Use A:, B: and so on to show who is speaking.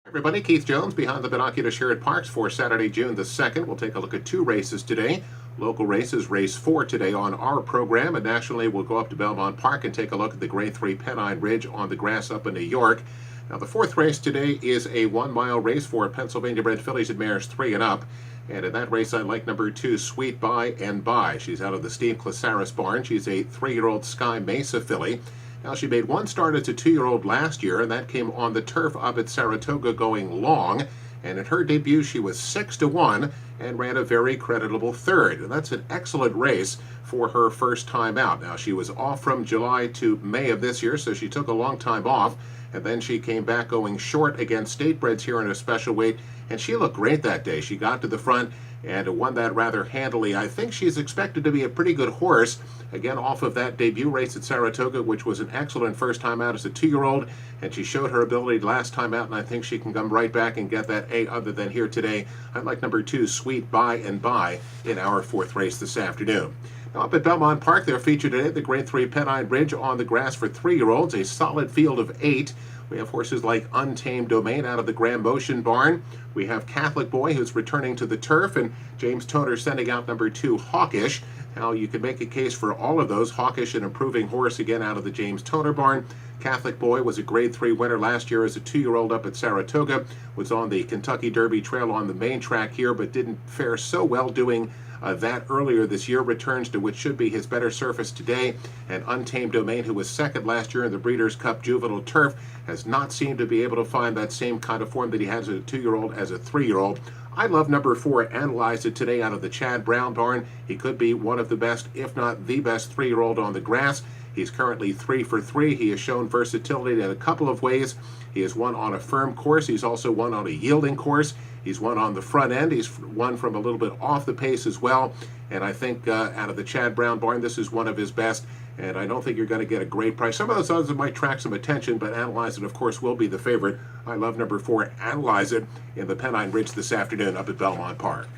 A: Everybody, Keith Jones behind the Binoculars here at Parx for Saturday, June the 2nd. We'll take a look at two races today. Local races, race 4 today on our program, and nationally we'll go up to Belmont Park and take a look at the Grade 3 Pennine Ridge on the grass up in New York. Now the fourth race today is a 1-mile race for Pennsylvania bred fillies and mares 3 and up. And in that race I like number 2, Sweet By and By. She's out of the Steve Clasaris barn. She's a 3-year-old Sky Mesa filly. Now, she made one start as a 2-year-old last year, and that came on the turf up at Saratoga going long. And in her debut, she was 6-1 and ran a very creditable third. And that's an excellent race for her first time out. Now, she was off from July to May of this year, so she took a long time off. And then she came back going short against statebreds here in a special weight, and she looked great that day. She got to the front and won that rather handily. I think she's expected to be a pretty good horse, again off of that debut race at Saratoga, which was an excellent first time out as a 2-year-old, and she showed her ability last time out, and I think she can come right back and get that A other than here today. I'd like number 2, Sweet By and By, in our fourth race this afternoon. Now up at Belmont Park, they're featured today at the Grade 3 Pennine Ridge on the grass for 3-year-olds, a solid field of 8. We have horses like Untamed Domain out of the Graham Motion barn. We have Catholic Boy, who's returning to the turf, and James Toner sending out number 2, Hawkish. Now you can make a case for all of those. Hawkish, an improving horse again out of the James Toner barn. Catholic Boy was a Grade 3 winner last year as a 2-year-old up at Saratoga, was on the Kentucky Derby trail on the main track here, but didn't fare so well doing that earlier this year. Returns to which should be his better surface today. And Untamed Domain, who was second last year in the Breeders' Cup Juvenile Turf, has not seemed to be able to find that same kind of form that he has as a 2-year-old as a 3-year-old. I love number 4, Analyze It, today out of the Chad Brown barn. He could be one of the best, if not the best, 3-year-old on the grass. He's currently 3 for 3. He has shown versatility in a couple of ways. He has won on a firm course. He's also won on a yielding course. He's won on the front end. He's won from a little bit off the pace as well. And I think out of the Chad Brown barn, this is one of his best. And I don't think you're going to get a great price. Some of those others might track some attention, but Analyze It, of course, will be the favorite. I love number 4, Analyze It, in the Pennine Ridge this afternoon up at Belmont Park.